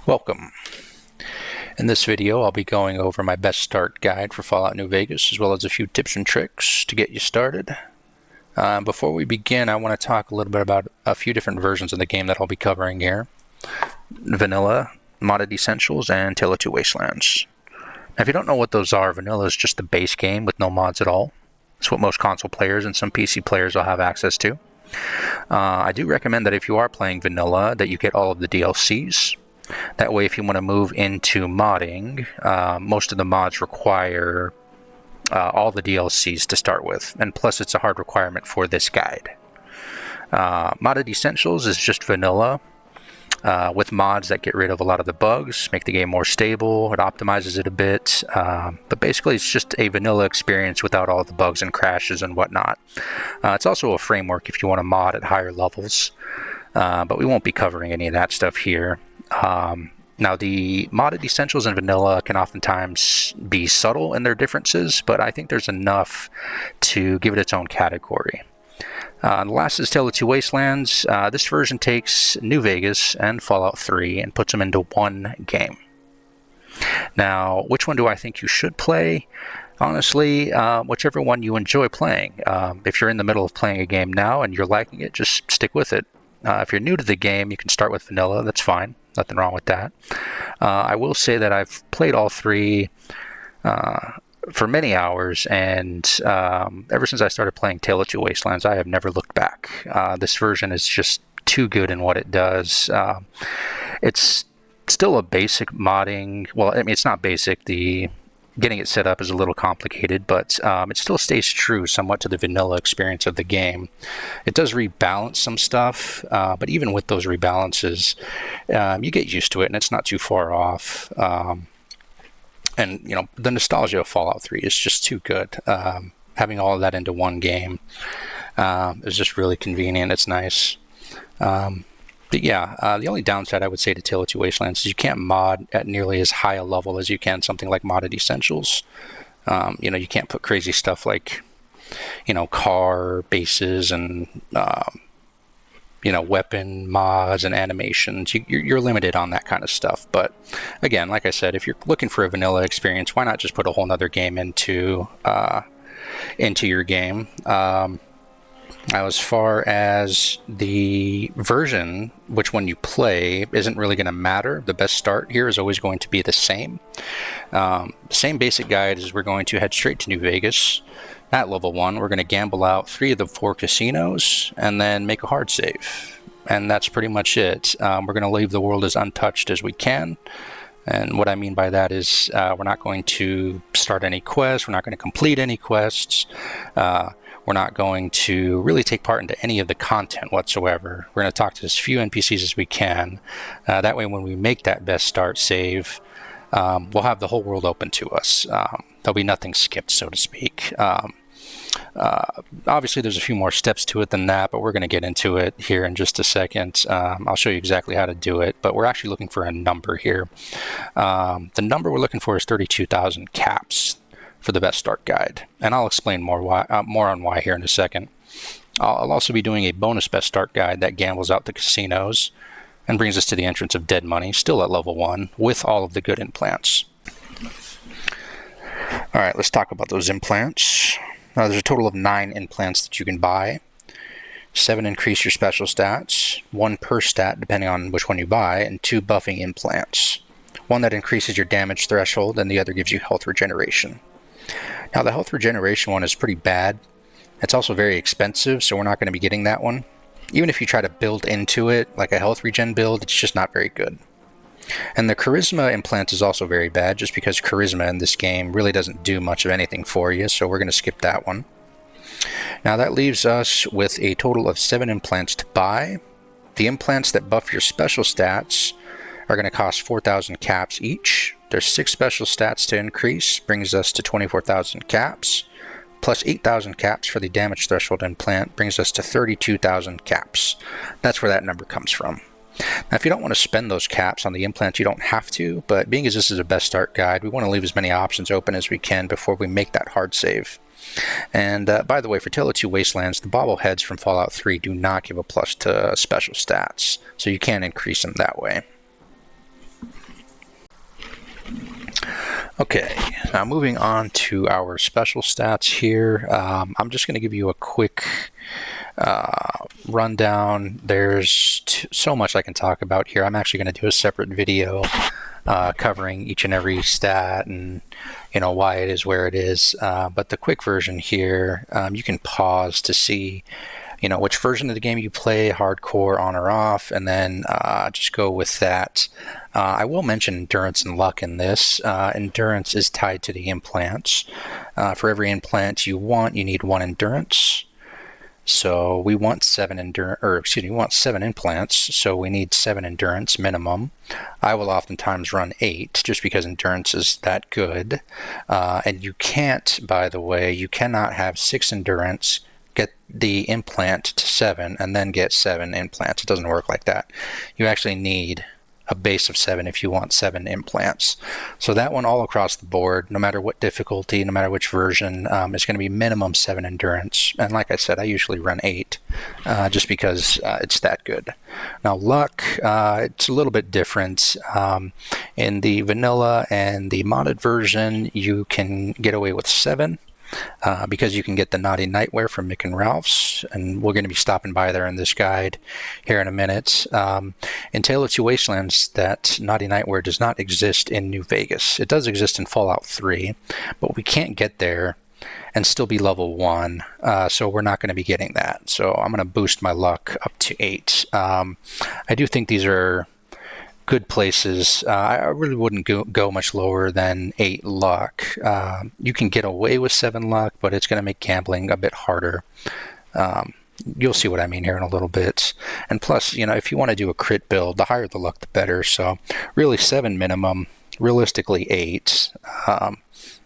Welcome. In this video, I'll be going over my best start guide for Fallout New Vegas, as well as a few tips and tricks to get you started. Before we begin, I want to talk a little bit about a few different versions of the game that I'll be covering here. Vanilla, Modded Essentials, and Tale of Two Wastelands. Now, if you don't know what those are, Vanilla is just the base game with no mods at all. It's what most console players and some PC players will have access to. I do recommend that if you are playing Vanilla, that you get all of the DLCs. That way, if you want to move into modding, most of the mods require all the DLCs to start with, and plus it's a hard requirement for this guide. Modded Essentials is just vanilla with mods that get rid of a lot of the bugs, make the game more stable, it optimizes it a bit, but basically it's just a vanilla experience without all the bugs and crashes and whatnot. It's also a framework if you want to mod at higher levels, but we won't be covering any of that stuff here. Now, the modded essentials and vanilla can oftentimes be subtle in their differences, but I think there's enough to give it its own category. The last is Tale of Two Wastelands. This version takes New Vegas and Fallout 3 and puts them into one game. Now, which one do I think you should play? Honestly, whichever one you enjoy playing. If you're in the middle of playing a game now and you're liking it, just stick with it. If you're new to the game, you can start with vanilla. That's fine. Nothing wrong with that. I will say that I've played all three for many hours, and ever since I started playing Tale of Two Wastelands, I have never looked back. This version is just too good in what it does. It's still a basic modding. Well, I mean, it's not basic. Getting it set up is a little complicated, but it still stays true somewhat to the vanilla experience of the game. It does rebalance some stuff, but even with those rebalances, you get used to it, and it's not too far off. And you know, the nostalgia of Fallout 3 is just too good. Having all of that into one game is just really convenient. It's nice. But yeah, the only downside I would say to Tale of Two Wastelands is you can't mod at nearly as high a level as you can something like Modded Essentials. You know, you can't put crazy stuff like, you know, car bases and, you know, weapon mods and animations. You're limited on that kind of stuff. But again, like I said, if you're looking for a vanilla experience, why not just put a whole nother game into your game? Now, as far as the version, which one you play, isn't really going to matter. The best start here is always going to be the same. Same basic guide is we're going to head straight to New Vegas. At level 1, we're going to gamble out 3 of the 4 casinos and then make a hard save. And that's pretty much it. We're going to leave the world as untouched as we can. And what I mean by that is we're not going to start any quests. We're not going to complete any quests. We're not going to really take part into any of the content whatsoever. We're going to talk to as few NPCs as we can. That way, when we make that best start save, we'll have the whole world open to us. There'll be nothing skipped, so to speak. Obviously, there's a few more steps to it than that, but we're going to get into it here in just a second. I'll show you exactly how to do it, but we're actually looking for a number here. The number we're looking for is 32,000 caps for the best start guide, and I'll explain more on why here in a second. I'll also be doing a bonus best start guide that gambles out the casinos and brings us to the entrance of Dead Money, still at level 1, with all of the good implants. Alright, let's talk about those implants. There's a total of 9 implants that you can buy. 7 increase your special stats, 1 per stat depending on which one you buy, and 2 buffing implants. 1 that increases your damage threshold, and the other gives you health regeneration. Now, the health regeneration one is pretty bad. It's also very expensive, so we're not going to be getting that one. Even if you try to build into it, like a health regen build, it's just not very good. And the charisma implant is also very bad, just because charisma in this game really doesn't do much of anything for you, so we're going to skip that one. Now, that leaves us with a total of 7 implants to buy. The implants that buff your special stats are going to cost 4,000 caps each. There's 6 special stats to increase, brings us to 24,000 caps, plus 8,000 caps for the damage threshold implant, brings us to 32,000 caps. That's where that number comes from. Now, if you don't want to spend those caps on the implants, you don't have to, but being as this is a best start guide, we want to leave as many options open as we can before we make that hard save. And by the way, for Tale of Two Wastelands, the bobbleheads from Fallout 3 do not give a plus to special stats, so you can increase them that way. Okay, now moving on to our special stats here. I'm just going to give you a quick rundown. There's so much I can talk about here. I'm actually going to do a separate video covering each and every stat and why it is where it is. But the quick version here, you can pause to see which version of the game you play, hardcore, on or off, and then just go with that. I will mention endurance and luck in this. Endurance is tied to the implants. For every implant you want, you need 1 endurance. So we want 7 implants, so we need 7 endurance minimum. I will oftentimes run 8 just because endurance is that good. And you can't, by the way, you cannot have 6 endurance, get the implant to 7, and then get 7 implants. It doesn't work like that. You actually need a base of 7 if you want 7 implants. So that one all across the board, no matter what difficulty, no matter which version, is going to be minimum 7 endurance. And like I said, I usually run 8 just because it's that good. Now luck, it's a little bit different. In the vanilla and the modded version, you can get away with 7. Because you can get the Naughty Nightwear from Mick and Ralph's, and we're going to be stopping by there in this guide here in a minute. In Tale of Two Wastelands, that Naughty Nightwear does not exist in New Vegas. It does exist in Fallout 3, but we can't get there and still be level 1, so we're not going to be getting that. So I'm going to boost my luck up to 8. I do think these are good places. I really wouldn't go much lower than 8 luck. You can get away with 7 luck, but it's going to make gambling a bit harder. You'll see what I mean here in a little bit. And plus, if you want to do a crit build, the higher the luck, the better. So really 7 minimum, realistically 8. And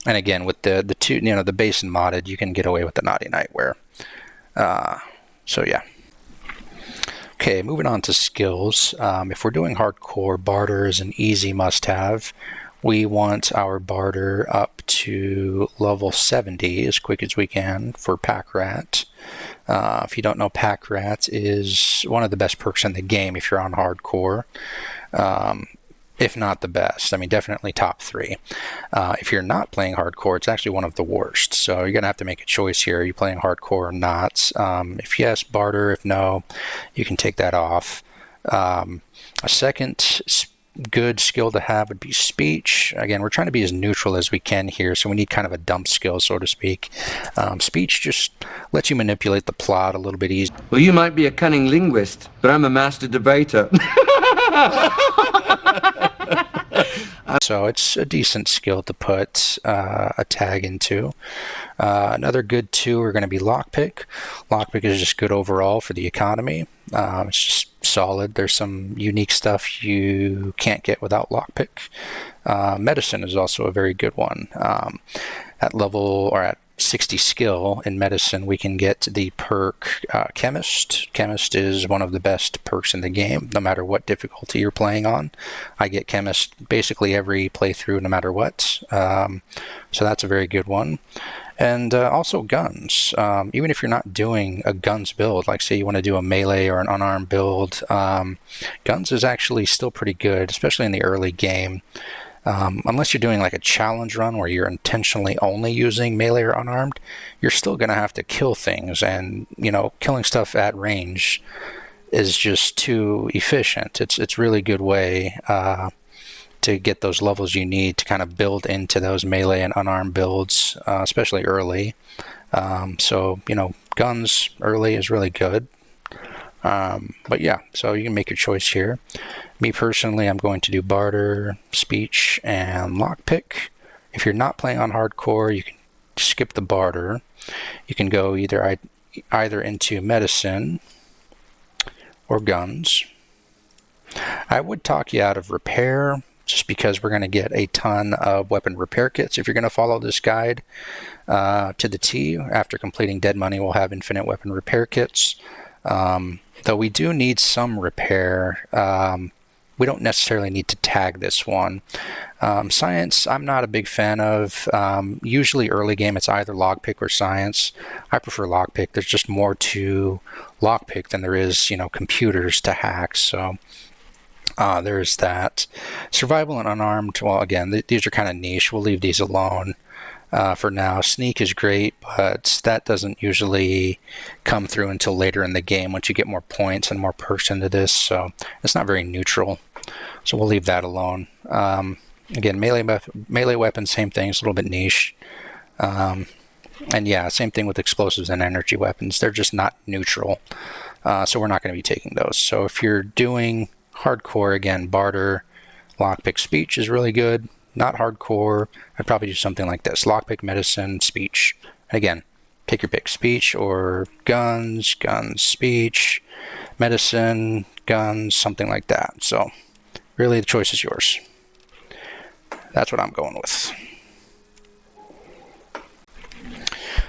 again, with the two, the base and modded, you can get away with the Naughty Nightwear. So yeah. Okay, moving on to skills. If we're doing hardcore, barter is an easy must-have. We want our barter up to level 70 as quick as we can for Pack Rat. If you don't know, Pack Rat is one of the best perks in the game if you're on hardcore. If not the best. I mean, definitely top 3. If you're not playing hardcore, it's actually one of the worst. So you're going to have to make a choice here. Are you playing hardcore or not? If yes, barter. If no, you can take that off. A second good skill to have would be speech. Again, we're trying to be as neutral as we can here, so we need kind of a dump skill, so to speak. Speech just lets you manipulate the plot a little bit easier. Well, you might be a cunning linguist, but I'm a master debater. So it's a decent skill to put a tag into. Another good 2 are going to be lockpick. Lockpick is just good overall for the economy. It's just solid. There's some unique stuff you can't get without lockpick. Medicine is also a very good one. At level or at 60 skill in medicine, we can get the perk Chemist. Chemist is one of the best perks in the game, no matter what difficulty you're playing on. I get Chemist basically every playthrough, no matter what. So that's a very good one. And also guns. Even if you're not doing a guns build, like say you want to do a melee or an unarmed build, guns is actually still pretty good, especially in the early game. Unless you're doing like a challenge run where you're intentionally only using melee or unarmed, you're still going to have to kill things, and killing stuff at range is just too efficient. It's really good way to get those levels you need to kind of build into those melee and unarmed builds, especially early. So guns early is really good. But yeah, so you can make your choice here. Me personally, I'm going to do barter, speech, and lockpick. If you're not playing on hardcore, you can skip the barter. You can go either into medicine or guns. I would talk you out of repair, just because we're going to get a ton of weapon repair kits. If you're going to follow this guide to the T, after completing Dead Money, we'll have infinite weapon repair kits. Though we do need some repair. We don't necessarily need to tag this one. Science, I'm not a big fan of. Usually early game, it's either lockpick or science. I prefer lockpick. There's just more to lockpick than there is, computers to hack. So There's that. Survival and unarmed, well, again, these are kind of niche. We'll leave these alone for now. Sneak is great, but that doesn't usually come through until later in the game once you get more points and more perks into this, so it's not very neutral. So we'll leave that alone. Again, melee weapons, same thing. It's a little bit niche. And yeah, same thing with explosives and energy weapons. They're just not neutral, so we're not going to be taking those. So if you're doing hardcore, again, barter, lockpick, speech is really good. Not hardcore, I'd probably do something like this: lockpick, medicine, speech. Again, take your pick: speech or guns, speech, medicine, guns, something like that. So really, the choice is yours. That's what I'm going with.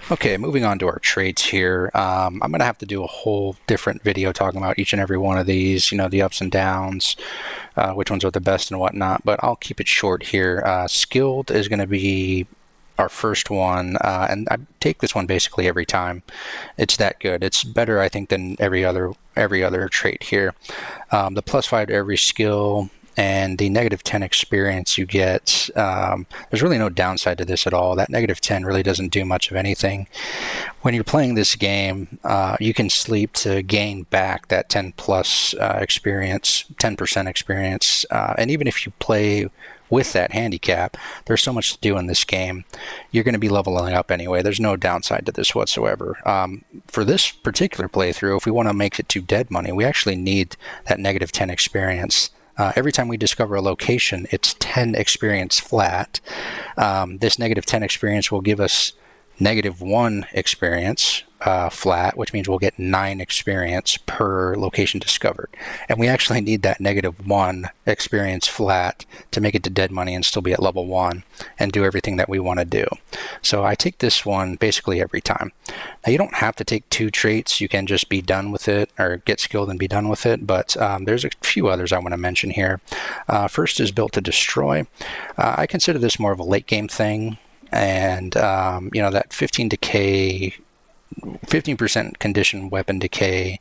Okay, moving on to our traits here. I'm going to have to do a whole different video talking about each and every one of these, you know, the ups and downs, which ones are the best and whatnot, but I'll keep it short here. Skilled is going to be our first one, and I take this one basically every time. It's that good. It's better, I think, than every other trait here. The +5 to every skill and the -10 experience you get, there's really no downside to this at all. That -10 really doesn't do much of anything. When you're playing this game, you can sleep to gain back that 10+ experience, 10% experience, and even if you play with that handicap, there's so much to do in this game. You're going to be leveling up anyway. There's no downside to this whatsoever. For this particular playthrough, if we want to make it to dead money, we actually need that -10 experience. Every time we discover a location, it's 10 experience flat. This -10 experience will give us -1 experience flat, which means we'll get 9 experience per location discovered. And we actually need that -1 experience flat to make it to dead money and still be at level 1 and do everything that we want to do. So I take this one basically every time. Now, you don't have to take 2 traits. You can just be done with it, or get skilled and be done with it, but there's a few others I want to mention here. First is built to destroy. I consider this more of a late game thing, and you know, that 15% condition weapon decay,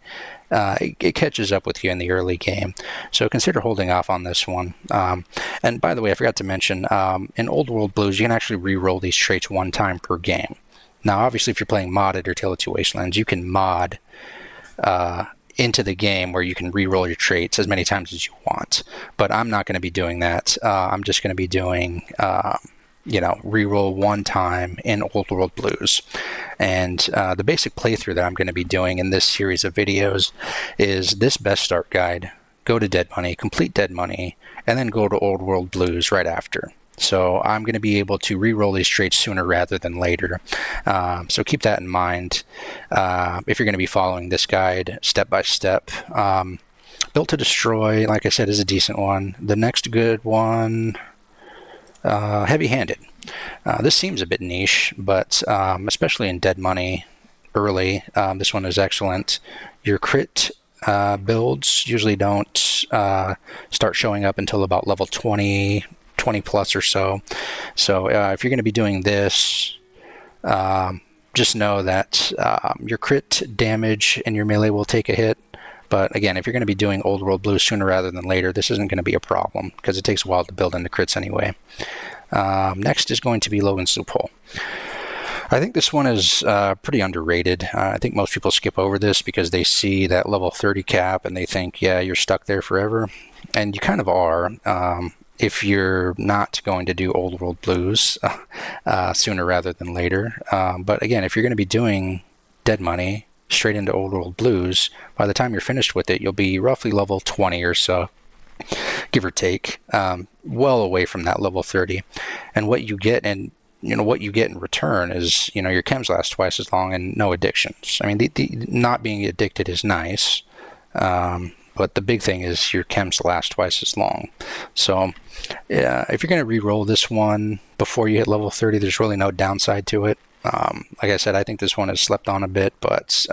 it catches up with you in the early game, so consider holding off on this one. And by the way, I forgot to mention, in Old World Blues, you can actually re-roll these traits 1 time per game. Now, obviously, if you're playing modded or Tale of Two Wastelands, you can mod into the game where you can re-roll your traits as many times as you want, but I'm not going to be doing that. I'm just going to be doing you know, re-roll 1 time in Old World Blues. And the basic playthrough that I'm going to be doing in this series of videos is this best start guide, go to dead money, complete dead money, and then go to Old World Blues right after. So I'm going to be able to re-roll these traits sooner rather than later. So keep that in mind if you're going to be following this guide step by step. Built to Destroy, like I said, is a decent one. The next good one, Heavy-Handed. This seems a bit niche, but especially in dead money early, this one is excellent. Your crit builds usually don't start showing up until about level 20 plus or so. So if you're going to be doing this, just know that your crit damage and your melee will take a hit. But again, if you're going to be doing Old World Blues sooner rather than later, this isn't going to be a problem because it takes a while to build into crits anyway. Next is going to be Logan's Loophole. I think this one is pretty underrated. I think most people skip over this because they see that level 30 cap and they think, yeah, you're stuck there forever. And you kind of are if you're not going to do Old World Blues sooner rather than later. But again, if you're going to be doing dead money straight into Old World Blues, by the time you're finished with it, you'll be roughly level 20 or so, give or take, well away from that level 30. And what you get in return is, you know, your chems last twice as long and no addictions. I mean, the not being addicted is nice, but the big thing is your chems last twice as long. So yeah, if you're going to re-roll this one before you hit level 30, there's really no downside to it. Like I said, I think this one has slept on a bit, but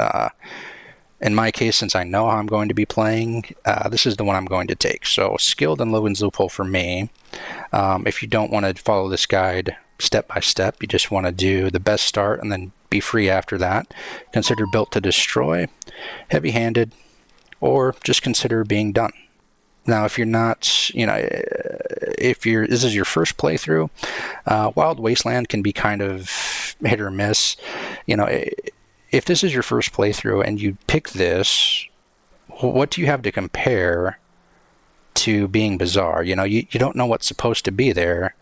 in my case, since I know how I'm going to be playing, this is the one I'm going to take. So Skilled and Logan's Loophole for me. If you don't want to follow this guide step by step, you just want to do the best start and then be free after that, consider Built to Destroy, Heavy-Handed, or just consider being done. Now, if you're not, if this is your first playthrough, Wild Wasteland can be kind of hit or miss. If this is your first playthrough and you pick this, what do you have to compare to being bizarre? You don't know what's supposed to be there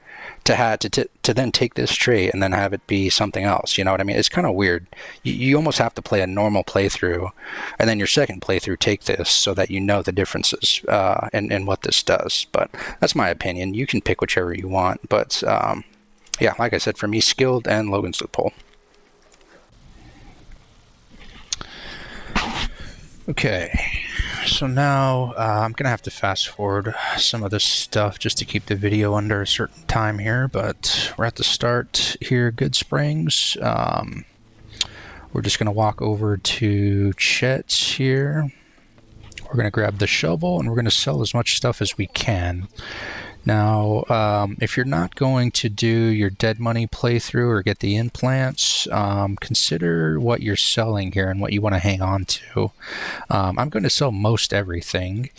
to then take this trait and then have it be something else. You know what I mean? It's kind of weird. You almost have to play a normal playthrough, and then your second playthrough take this so that you know the differences in what this does. But that's my opinion. You can pick whichever you want. But yeah, like I said, for me, skilled and Logan's Loophole. Okay, so now I'm going to have to fast forward some of this stuff just to keep the video under a certain time here, but we're at the start here, Good Springs. We're just going to walk over to Chet's here. We're going to grab the shovel and we're going to sell as much stuff as we can. Now, if you're not going to do your dead money playthrough or get the implants, consider what you're selling here and what you want to hang on to. I'm going to sell most everything,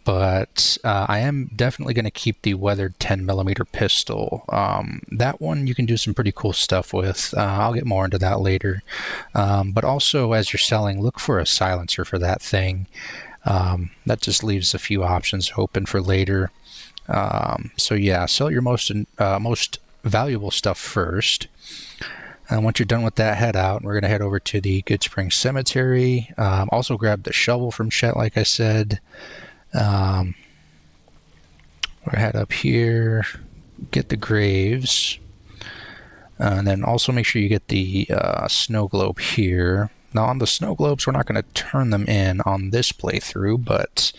but I am definitely going to keep the weathered 10mm pistol. That one you can do some pretty cool stuff with. I'll get more into that later. But also, as you're selling, look for a silencer for that thing. That just leaves a few options open for later. So yeah, sell your most valuable stuff first. And once you're done with that, head out. And we're going to head over to the Good Springs Cemetery. Also grab the shovel from Chet, like I said. We'll head up here, get the graves. And then also make sure you get the snow globe here. Now on the snow globes, we're not going to turn them in on this playthrough, but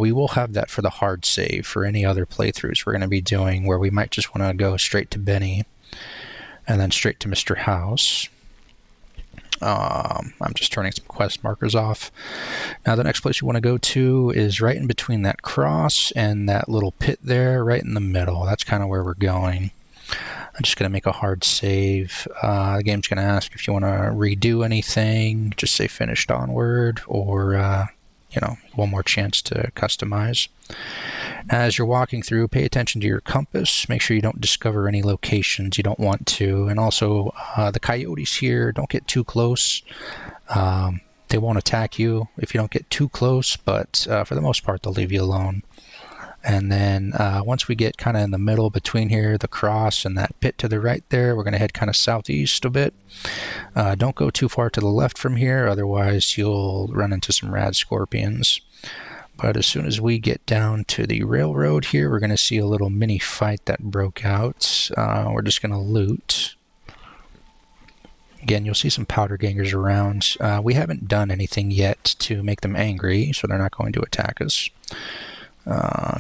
we will have that for the hard save for any other playthroughs we're going to be doing where we might just want to go straight to Benny and then straight to Mr. House. I'm just turning some quest markers off. Now the next place you want to go to is right in between that cross and that little pit there, right in the middle. That's kind of where we're going. I'm just going to make a hard save. The game's going to ask if you want to redo anything. Just say finished onward, or one more chance to customize. As you're walking through, pay attention to your compass. Make sure you don't discover any locations you don't want to. And also, the coyotes here, don't get too close. They won't attack you if you don't get too close, but for the most part, they'll leave you alone. And then once we get kind of in the middle between here, the cross and that pit to the right there, we're going to head kind of southeast a bit. Don't go too far to the left from here, otherwise you'll run into some rad scorpions. But as soon as we get down to the railroad here, we're going to see a little mini fight that broke out. We're just going to loot. Again, you'll see some powder gangers around. We haven't done anything yet to make them angry, so they're not going to attack us.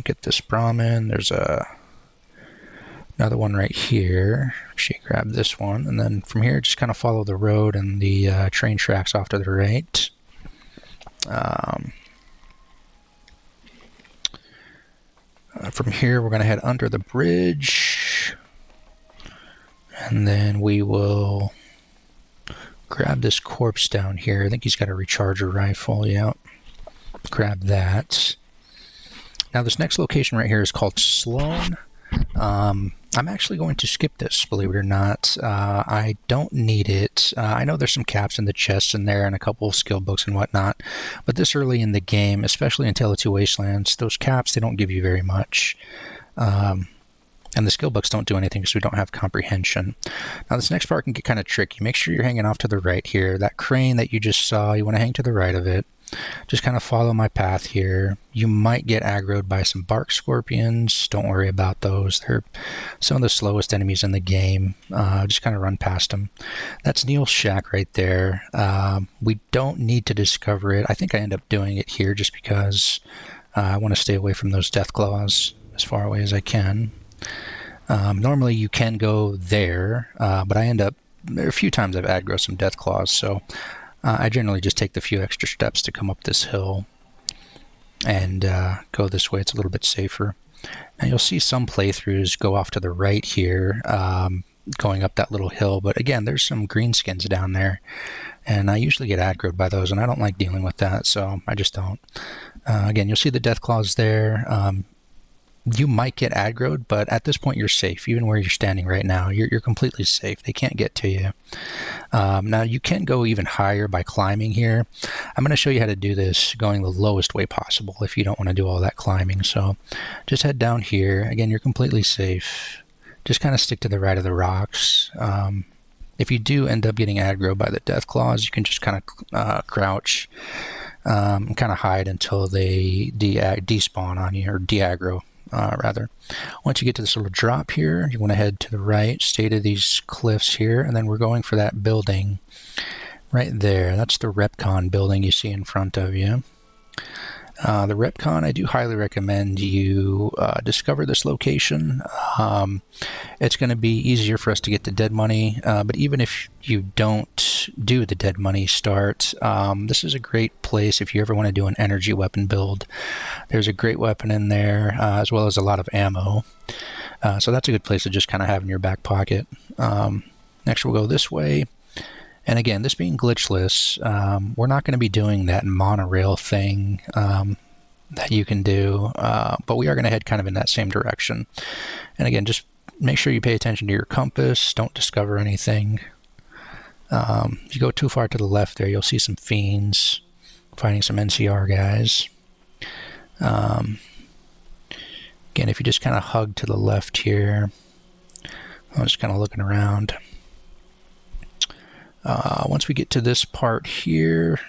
Get this Brahmin. There's another one right here. Actually, grab this one, and then from here, just kind of follow the road and the train tracks off to the right. From here, we're going to head under the bridge, and then we will grab this corpse down here. I think he's got a recharger rifle. Yep. Grab that. Now this next location right here is called Sloan. I'm actually going to skip this, believe it or not. I don't need it. I know there's some caps in the chests in there and a couple of skill books and whatnot, but this early in the game, especially in Tale of Two Wastelands, those caps, they don't give you very much. And the skill books don't do anything because we don't have comprehension. Now this next part can get kind of tricky. Make sure you're hanging off to the right here. That crane that you just saw, you want to hang to the right of it. Just kind of follow my path here. You might get aggroed by some bark scorpions. Don't worry about those. They're some of the slowest enemies in the game. Just kind of run past them. That's Neil's shack right there. We don't need to discover it. I think I end up doing it here just because I want to stay away from those death claws as far away as I can. Normally you can go there, but I end up, there are a few times I've aggroed some death claws, so I generally just take the few extra steps to come up this hill and go this way. It's a little bit safer. Now you'll see some playthroughs go off to the right here, going up that little hill, but again, there's some greenskins down there. And I usually get aggroed by those, and I don't like dealing with that, so I just don't. Again, you'll see the death claws there. You might get aggroed, but at this point you're safe. Even where you're standing right now, you're completely safe. They can't get to you. Now you can go even higher by climbing here. I'm going to show you how to do this going the lowest way possible if you don't want to do all that climbing. So just head down here. Again, you're completely safe. Just kind of stick to the right of the rocks. If you do end up getting aggro by the death claws, you can just kind of crouch and kind of hide until they despawn on you, or de-aggro. Rather. Once you get to this little drop here, you want to head to the right, stay to these cliffs here, and then we're going for that building right there. That's the Repcon building you see in front of you. The Repcon, I do highly recommend you discover this location. It's going to be easier for us to get the dead money, but even if you don't do the dead money start, this is a great place if you ever want to do an energy weapon build. There's a great weapon in there, as well as a lot of ammo. So that's a good place to just kind of have in your back pocket. Next we'll go this way. And again, this being glitchless, we're not going to be doing that monorail thing that you can do, but we are going to head kind of in that same direction. And again, just make sure you pay attention to your compass. Don't discover anything. If you go too far to the left there, you'll see some fiends fighting some NCR guys. Again, if you just kind of hug to the left here, I'm just kind of looking around. Once we get to this part here,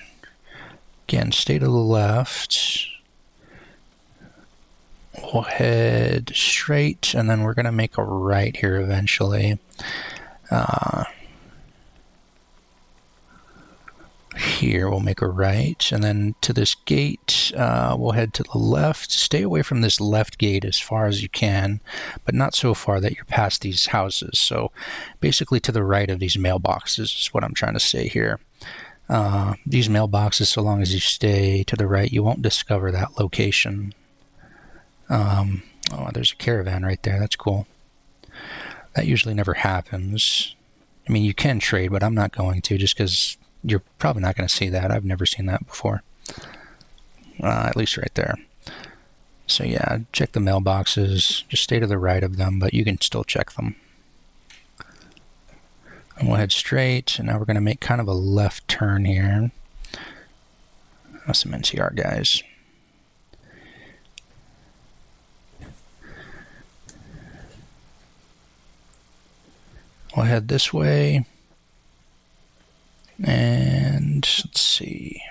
again, stay to the left. We'll head straight, and then we're going to make a right here eventually. Here we'll make a right, and then to this gate we'll head to the left. Stay away from this left gate as far as you can, but not so far that you're past these houses. So basically to the right of these mailboxes is what I'm trying to say here. These mailboxes, so long as you stay to the right, you won't discover that location. Oh, there's a caravan right there. That's cool. That usually never happens. I mean, you can trade, but I'm not going to, just because you're probably not going to see that. I've never seen that before. At least right there. So yeah, check the mailboxes. Just stay to the right of them, but you can still check them. And we'll head straight, and now we're going to make kind of a left turn here. That's some NCR guys. We'll head this way. And let's see.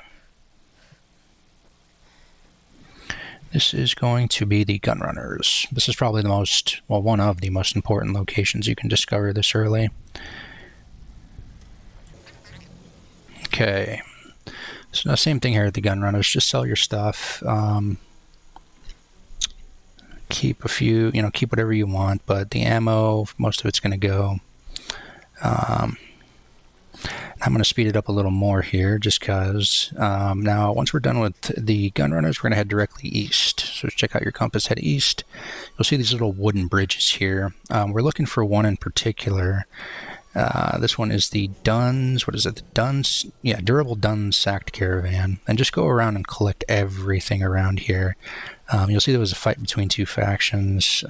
This is going to be the Gunrunners. This is probably the most, well, one of the most important locations you can discover this early. Okay. So now same thing here at the Gunrunners. Just sell your stuff. Keep a few, keep whatever you want, but the ammo, most of it's going to go. I'm going to speed it up a little more here just because now once we're done with the Gunrunners, we're going to head directly east. So check out your compass, head east. You'll see these little wooden bridges here. We're looking for one in particular. This one is the Duns, what is it? The Duns, yeah, Durable Duns Sacked Caravan. And just go around and collect everything around here. You'll see there was a fight between two factions.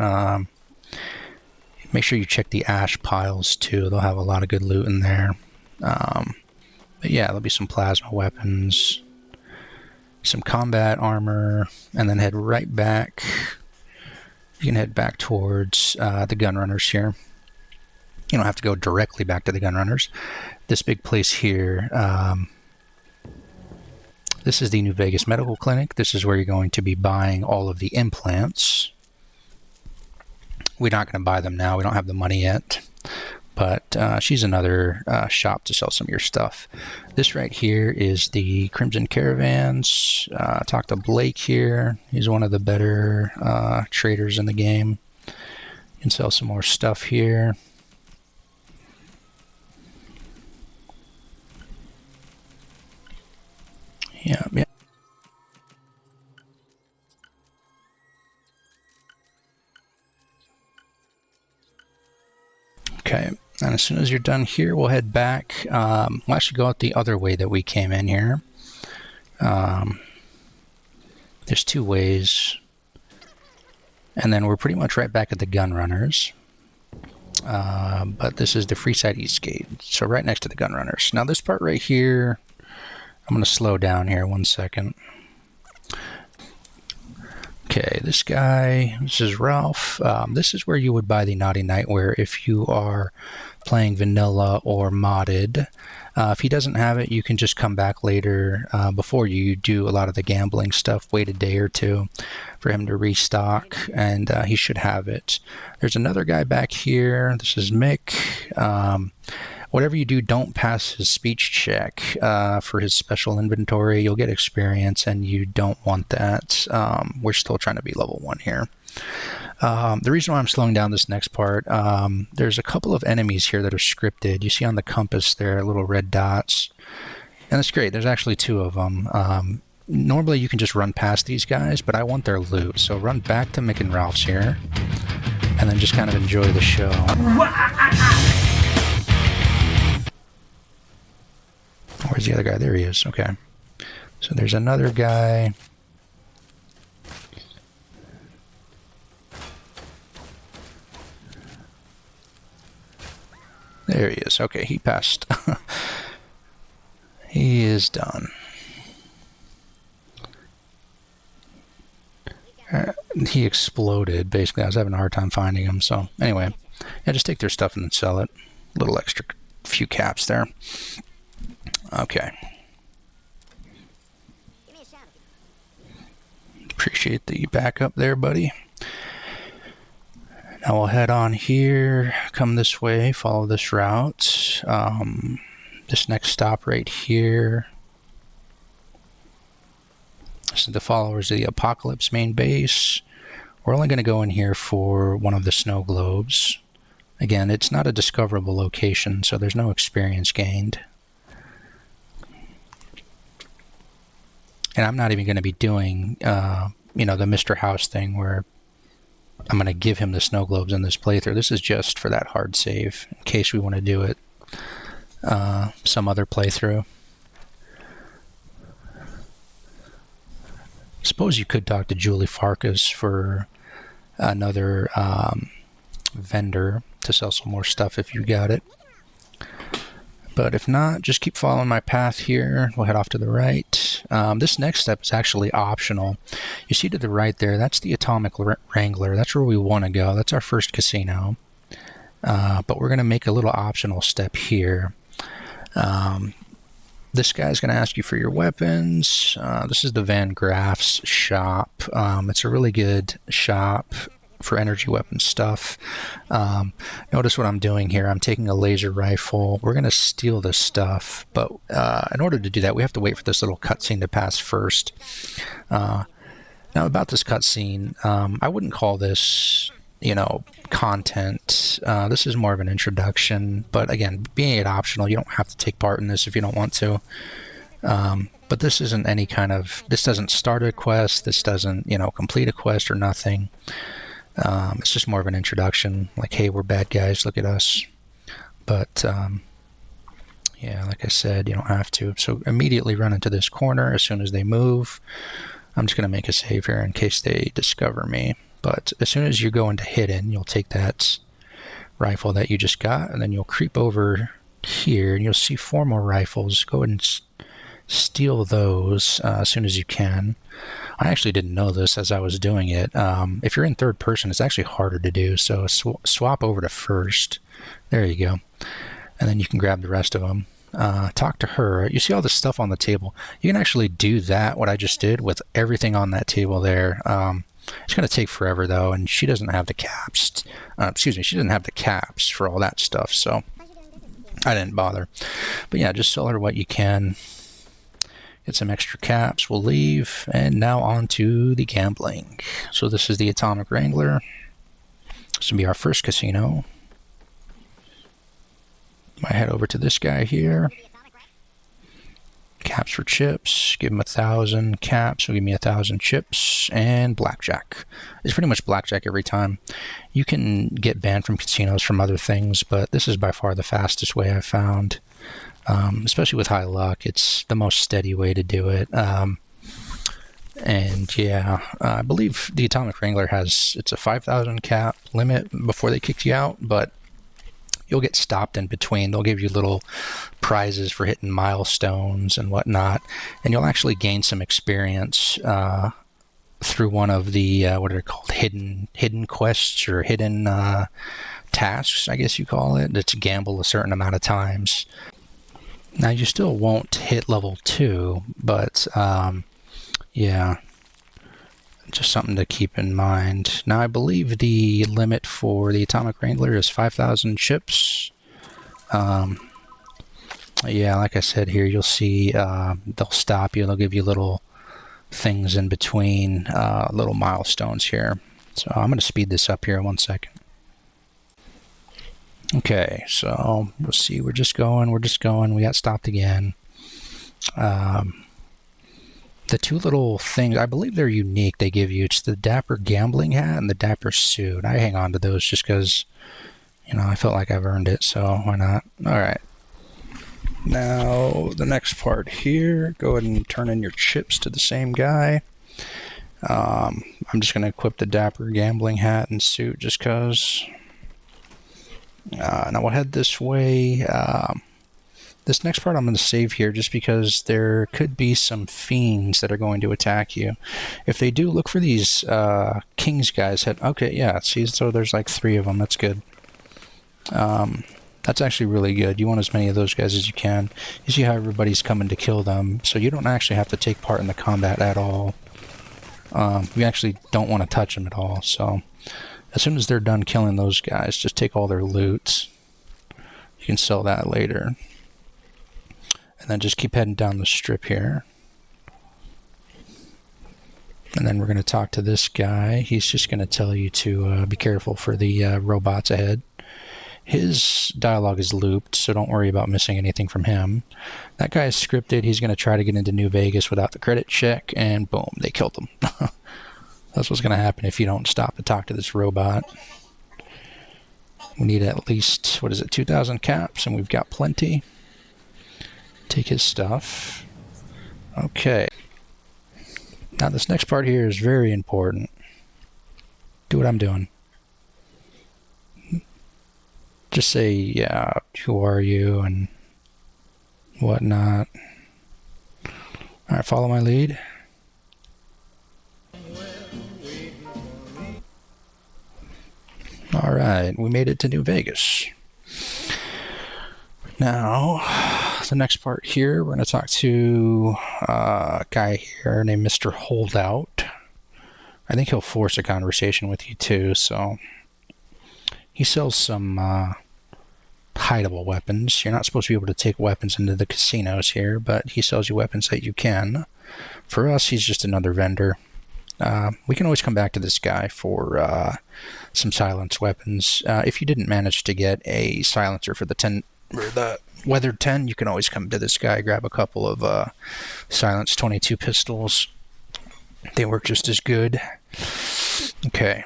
Make sure you check the ash piles too. They'll have a lot of good loot in there. But yeah, there'll be some plasma weapons, some combat armor, and then head right back. You can head back towards the Gunrunners here. You don't have to go directly back to the Gunrunners. This big place here, this is the New Vegas Medical Clinic. This is where you're going to be buying all of the implants. We're not going to buy them now. We don't have the money yet. But she's another shop to sell some of your stuff. This right here is the Crimson Caravans. Talk to Blake here. He's one of the better traders in the game. You can sell some more stuff here. Yeah. Okay. And as soon as you're done here, we'll head back. We'll actually go out the other way that we came in here. There's two ways. And then we're pretty much right back at the gun runners. But this is the Freeside East Gate. So right next to the gun runners. Now this part right here, I'm going to slow down here 1 second. Okay, this guy, this is Ralph. This is where you would buy the Naughty Nightwear if you are playing vanilla or modded. If he doesn't have it, you can just come back later before you do a lot of the gambling stuff. Wait a day or two for him to restock, and he should have it. There's another guy back here. This is Mick. Whatever you do, don't pass his speech check for his special inventory. You'll get experience, and you don't want that. We're still trying to be level 1 here. The reason why I'm slowing down this next part, there's a couple of enemies here that are scripted. You see on the compass there, little red dots. And that's great. There's actually 2 of them. Normally you can just run past these guys, but I want their loot. So run back to Mick and Ralph's here, and then just kind of enjoy the show. Where's the other guy? There he is. Okay. So there's another guy. There he is. Okay, he passed. He is done. He exploded, basically. I was having a hard time finding him. So anyway, yeah, just take their stuff and sell it. A little extra few caps there. Okay. Appreciate the backup there, buddy. Now we'll head on here, come this way, follow this route. This next stop right here. This is the followers of the Apocalypse main base. We're only going to go in here for one of the snow globes. Again, it's not a discoverable location, so there's no experience gained. And I'm not even going to be doing, you know, the Mr. House thing where I'm going to give him the snow globes in this playthrough. This is just for that hard save, in case we want to do it some other playthrough. Suppose you could talk to Julie Farkas for another vendor to sell some more stuff if you got it. But if not, just keep following my path here. We'll head off to the right. This next step is actually optional. You see to the right there, that's the Atomic Wrangler. That's where we want to go. That's our first casino. But we're going to make a little optional step here. This guy's going to ask you for your weapons. This is the Van Graff's shop. It's a really good shop for energy weapon stuff. Notice what I'm doing here. I'm taking a laser rifle. We're going to steal this stuff, but in order to do that, we have to wait for this little cutscene to pass first. Now, about this cutscene, I wouldn't call this, you know, content. This is more of an introduction, but again, being it optional, you don't have to take part in this if you don't want to. But this isn't any kind of, this doesn't start a quest, this doesn't, you know, complete a quest or nothing. It's just more of an introduction, like, hey, we're bad guys, look at us. But yeah, like I said, you don't have to. So immediately run into this corner as soon as they move. I'm just going to make a save here in case they discover me. But as soon as you go into hidden, you'll take that rifle that you just got, and then you'll creep over here, and you'll see 4 more rifles. Go ahead and steal those as soon as you can. I actually didn't know this as I was doing it. If you're in third person, it's actually harder to do, so swap over to first. There you go. And then you can grab the rest of them. Talk to her. You see all this stuff on the table. You can actually do that, what I just did, with everything on that table there. It's going to take forever, though, and she doesn't have the caps. Excuse me, she doesn't have the caps for all that stuff, so I didn't bother. But yeah, just sell her what you can. Get some extra caps. We'll leave, and now on to the gambling. So this is the Atomic Wrangler. This will be our first casino. I head over to this guy here. Caps for chips. Give him 1,000 caps. Will give me 1,000 chips. And blackjack. It's pretty much blackjack every time. You can get banned from casinos from other things, but this is by far the fastest way I've found. Especially with high luck. It's the most steady way to do it. And yeah, I believe the Atomic Wrangler it's a 5,000 cap limit before they kick you out, but you'll get stopped in between. They'll give you little prizes for hitting milestones and whatnot, and you'll actually gain some experience through one of the what are they called, hidden quests or hidden tasks, I guess you call it. That's gamble a certain amount of times. Now you still won't hit level 2, but yeah, just something to keep in mind. Now I believe the limit for the Atomic Wrangler is 5,000 chips. Yeah, like I said here, you'll see they'll stop you. They'll give you little things in between, little milestones here. So I'm going to speed this up here 1 second. Okay, so we'll see. We're just going. We got stopped again. The two little things, I believe they're unique, they give you. It's the Dapper Gambling Hat and the Dapper Suit. I hang on to those just because, you know, I felt like I've earned it, so why not? All right. Now, the next part here, go ahead and turn in your chips to the same guy. I'm just going to equip the Dapper Gambling Hat and Suit just because. Now we'll head this way. This next part I'm going to save here just because there could be some fiends that are going to attack you. If they do, look for these Kings guys. Okay, yeah, see, so there's like 3 of them. That's good. That's actually really good. You want as many of those guys as you can. You see how everybody's coming to kill them, so you don't actually have to take part in the combat at all. You actually don't want to touch them at all, so as soon as they're done killing those guys, just take all their loot. You can sell that later. And then just keep heading down the strip here. And then we're going to talk to this guy. He's just going to tell you to be careful for the robots ahead. His dialogue is looped, so don't worry about missing anything from him. That guy is scripted. He's going to try to get into New Vegas without the credit check, and boom, they killed him. That's what's going to happen if you don't stop to talk to this robot. We need at least, 2,000 caps, and we've got plenty. Take his stuff. Okay. Now this next part here is very important. Do what I'm doing. Just say, yeah, who are you and whatnot. Alright, follow my lead. Alright, we made it to New Vegas. Now, the next part here, we're going to talk to a guy here named Mr. Holdout. I think he'll force a conversation with you too, so he sells some hideable weapons. You're not supposed to be able to take weapons into the casinos here, but he sells you weapons that you can. For us, he's just another vendor. We can always come back to this guy for some silence weapons. If you didn't manage to get a silencer for the weathered 10, you can always come to this guy, grab a couple of silence 22 pistols. They work just as good. Okay.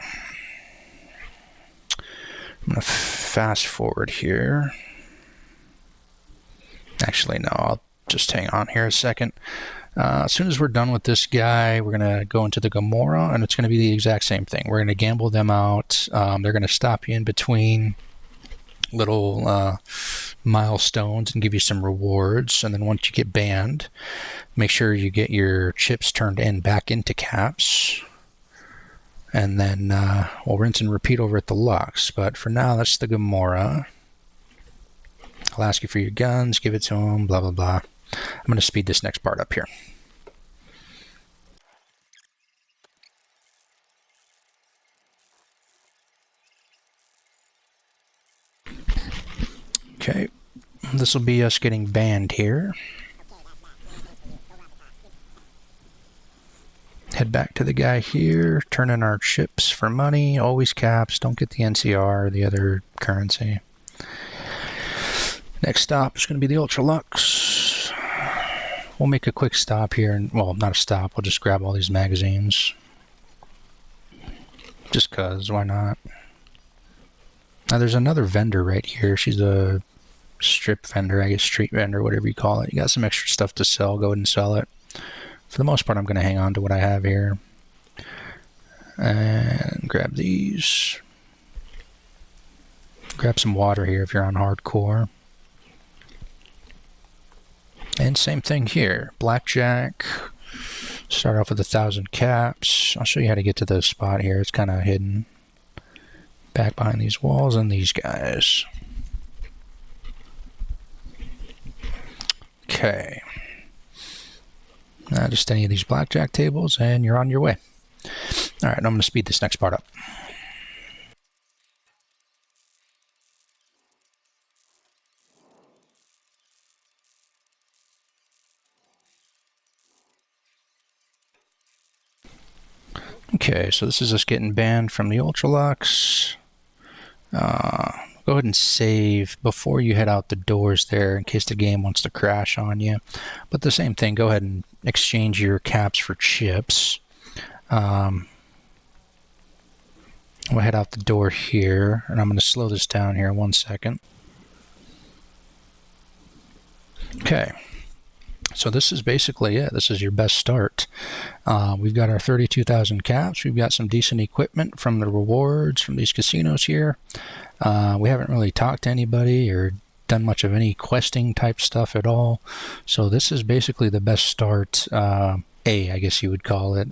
I'm going to fast forward here. Actually, no, I'll just hang on here a second. As soon as we're done with this guy, we're going to go into the Gomorrah, and it's going to be the exact same thing. We're going to gamble them out. They're going to stop you in between little milestones and give you some rewards. And then once you get banned, make sure you get your chips turned in back into caps. And then we'll rinse and repeat over at the Lux. But for now, that's the Gomorrah. I'll ask you for your guns, give it to them, blah, blah, blah. I'm going to speed this next part up here. Okay, this will be us getting banned here. Head back to the guy here, turn in our chips for money, always caps, don't get the NCR or the other currency. Next stop is going to be the Ultra Lux. we'll make a quick stop here, and well, not a stop. We'll just grab all these magazines. Just cause, why not? Now there's another vendor right here. She's a strip vendor, I guess, street vendor, whatever you call it. You got some extra stuff to sell, go ahead and sell it. For the most part, I'm going to hang on to what I have here. And grab these. Grab some water here if you're on hardcore. And same thing here. Blackjack. Start off with 1,000 caps. I'll show you how to get to the spot here. It's kind of hidden back behind these walls and these guys. Okay. Just any of these blackjack tables and you're on your way. All right, I'm going to speed this next part up. Okay, so this is us getting banned from the Ultralux. Go ahead and save before you head out the doors there in case the game wants to crash on you. But the same thing, go ahead and exchange your caps for chips. We'll head out the door here, and I'm going to slow this down here 1 second. Okay. So this is basically it. This is your best start. We've got our 32,000 caps. We've got some decent equipment from the rewards from these casinos here. We haven't really talked to anybody or done much of any questing type stuff at all. So this is basically the best start. I guess you would call it.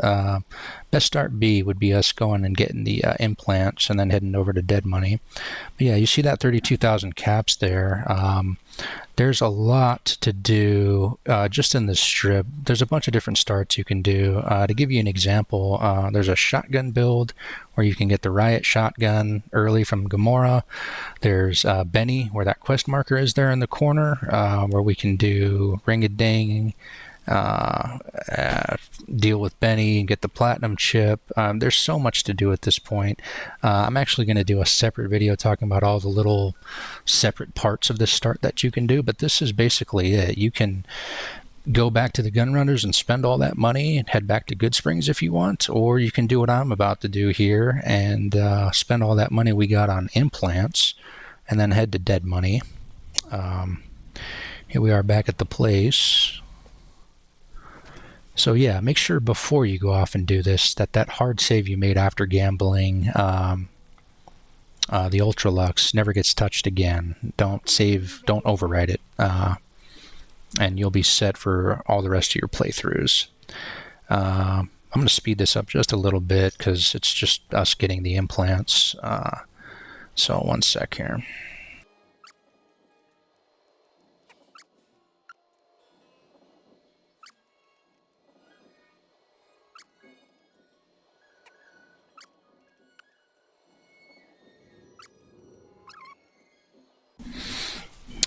Best start B would be us going and getting the implants and then heading over to dead money. But yeah, you see that 32,000 caps there. There's a lot to do just in this strip. There's a bunch of different starts you can do. To give you an example, there's a shotgun build where you can get the riot shotgun early from Gamora. There's Benny, where that quest marker is there in the corner, where we can do ring-a-ding, deal with Benny and get the platinum chip. There's so much to do at this point. I'm actually going to do a separate video talking about all the little separate parts of this start that you can do, but this is basically it. You can go back to the gun runners and spend all that money and head back to Good Springs if you want, or you can do what I'm about to do here and spend all that money we got on implants and then head to dead money. Here we are back at the place. So yeah, make sure before you go off and do this that hard save you made after gambling the Ultralux never gets touched again. Don't overwrite it, and you'll be set for all the rest of your playthroughs. I'm going to speed this up just a little bit because it's just us getting the implants. So 1 sec here.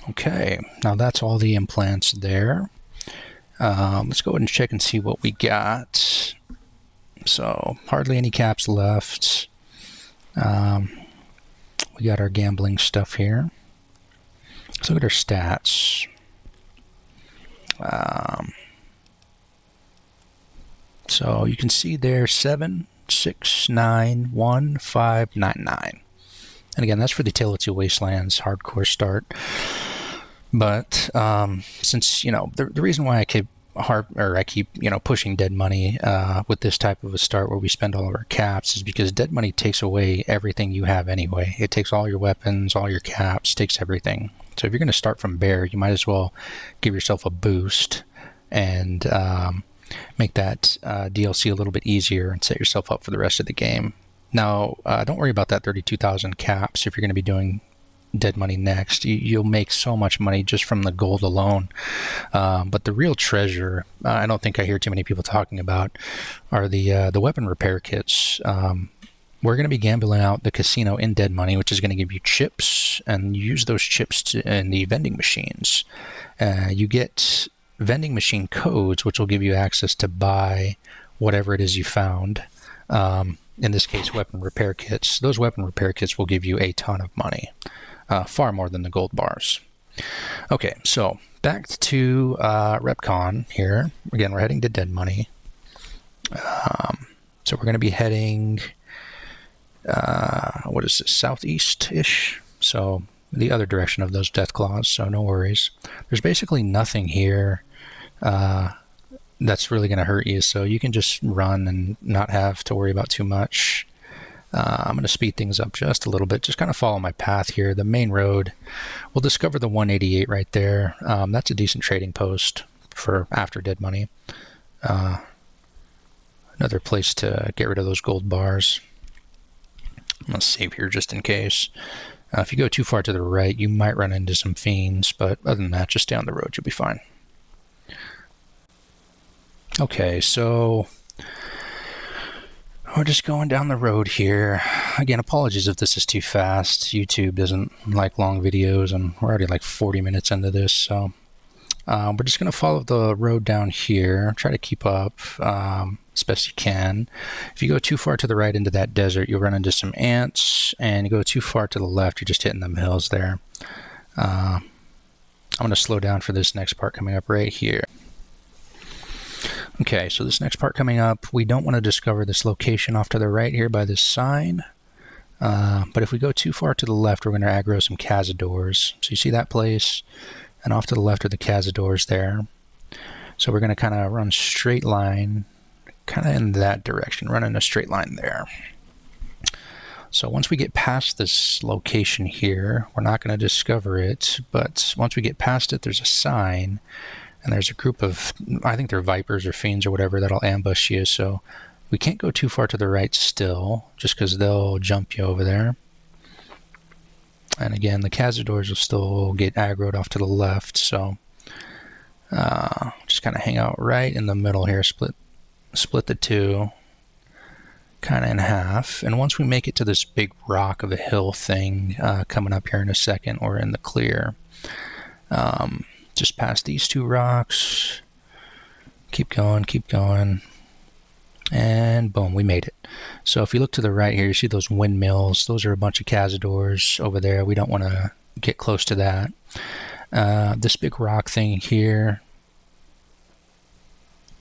Okay, now that's all the implants there. Let's go ahead and check and see what we got. So, hardly any caps left. We got our gambling stuff here. Let's look at our stats. So, you can see there 7, 6, 9, 1, 5, 9, 9. And again, that's for the Tale of Two Wastelands hardcore start. But since, the reason why I keep pushing dead money with this type of a start where we spend all of our caps is because dead money takes away everything you have anyway. It takes all your weapons, all your caps, takes everything. So if you're going to start from bare, you might as well give yourself a boost and make that DLC a little bit easier and set yourself up for the rest of the game. Now, don't worry about that 32,000 caps if you're going to be doing dead money next. You'll make so much money just from the gold alone. But the real treasure, I don't think I hear too many people talking about, are the weapon repair kits. We're going to be gambling out the casino in dead money, which is going to give you chips, and you use those chips in the vending machines. You get vending machine codes, which will give you access to buy whatever it is you found. In this case, weapon repair kits. Those weapon repair kits will give you a ton of money. Far more than the gold bars. Okay, so back to RepCon here. Again, we're heading to Dead Money. So we're going to be heading, what is this, southeast-ish? So the other direction of those death claws, so no worries. There's basically nothing here that's really going to hurt you, so you can just run and not have to worry about too much. I'm going to speed things up just a little bit, just kind of follow my path here. The main road, we'll discover the 188 right there. That's a decent trading post for after Dead Money. Another place to get rid of those gold bars. I'm going to save here just in case. If you go too far to the right, you might run into some fiends, but other than that, just stay on the road, you'll be fine. Okay, so we're just going down the road here. Again, apologies if this is too fast. YouTube doesn't like long videos, and we're already like 40 minutes into this, so we're just going to follow the road down here, try to keep up as best you can. If you go too far to the right into that desert, you'll run into some ants, and you go too far to the left, you're just hitting them hills there. I'm going to slow down for this next part coming up right here. Okay, so this next part coming up, we don't want to discover this location off to the right here by this sign. But if we go too far to the left, we're going to aggro some cazadors. So you see that place? And off to the left are the cazadors there. So we're going to kind of run straight line, kind of in that direction, run in a straight line there. So once we get past this location here, we're not going to discover it, but once we get past it, there's a sign, and there's a group of, I think they're vipers or fiends or whatever, that'll ambush you. So we can't go too far to the right still, just because they'll jump you over there. And again, the cazadors will still get aggroed off to the left, so just kind of hang out right in the middle here, split the two kind of in half. And once we make it to this big rock of a hill thing coming up here in a second, or in the clear, just past these two rocks, keep going, and boom, we made it. So if you look to the right here, you see those windmills. Those are a bunch of cazadors over there. We don't want to get close to that. This big rock thing here,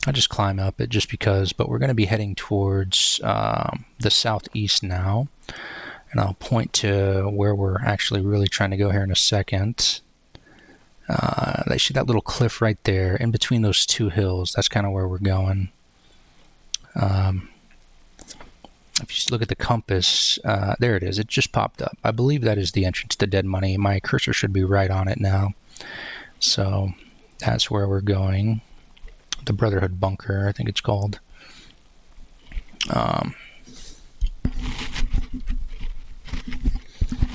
I just climb up it just because, but we're going to be heading towards the southeast now, and I'll point to where we're actually really trying to go here in a second. You see that little cliff right there in between those two hills. That's kind of where we're going. If you look at the compass, there it is. It just popped up. I believe that is the entrance to Dead Money. My cursor should be right on it now. So that's where we're going. The Brotherhood Bunker, I think it's called.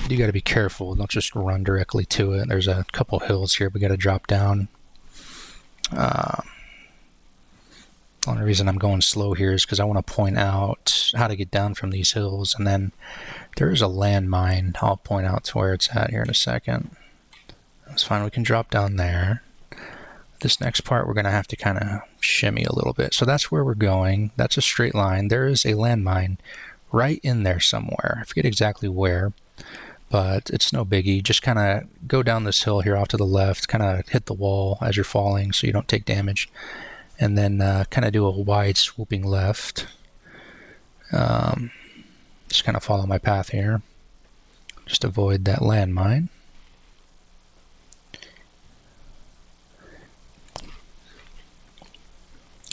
You got to be careful. Don't just run directly to it. There's a couple hills here we got to drop down. The only reason I'm going slow here is because I want to point out how to get down from these hills, and then there is a landmine. I'll point out to where it's at here in a second. That's fine. We can drop down there. This next part we're going to have to kind of shimmy a little bit. So that's where we're going. That's a straight line. There is a landmine right in there somewhere. I forget exactly where, but it's no biggie. Just kind of go down this hill here off to the left, kind of hit the wall as you're falling so you don't take damage, and then kind of do a wide swooping left. Just kind of follow my path here. Just avoid that landmine.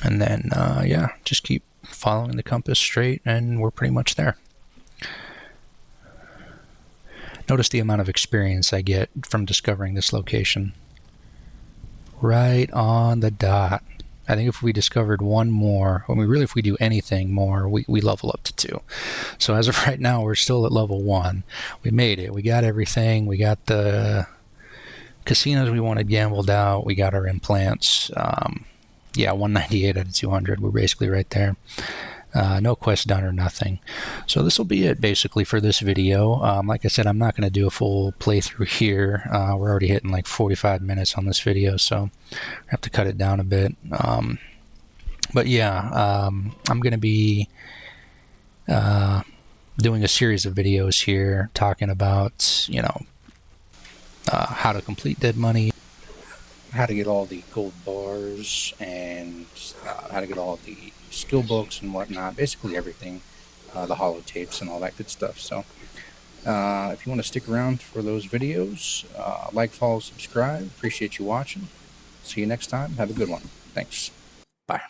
And then, yeah, just keep following the compass straight, and we're pretty much there. Notice the amount of experience I get from discovering this location. Right on the dot. I think if we discovered one more, if we do anything more, we level up to 2. So as of right now, we're still at level 1. We made it. We got everything. We got the casinos we wanted gambled out. We got our implants. Yeah, 198 out of 200. We're basically right there. No quest done or nothing. So this will be it basically for this video. Like I said, I'm not going to do a full playthrough here. We're already hitting like 45 minutes on this video, so I have to cut it down a bit. But yeah, I'm going to be doing a series of videos here talking about, how to complete Dead Money, how to get all the gold bars, and how to get all the skill books and whatnot. Basically everything, the holotapes and all that good stuff. So if you want to stick around for those videos, like, follow, subscribe. Appreciate you watching. See you next time. Have a good one. Thanks. Bye.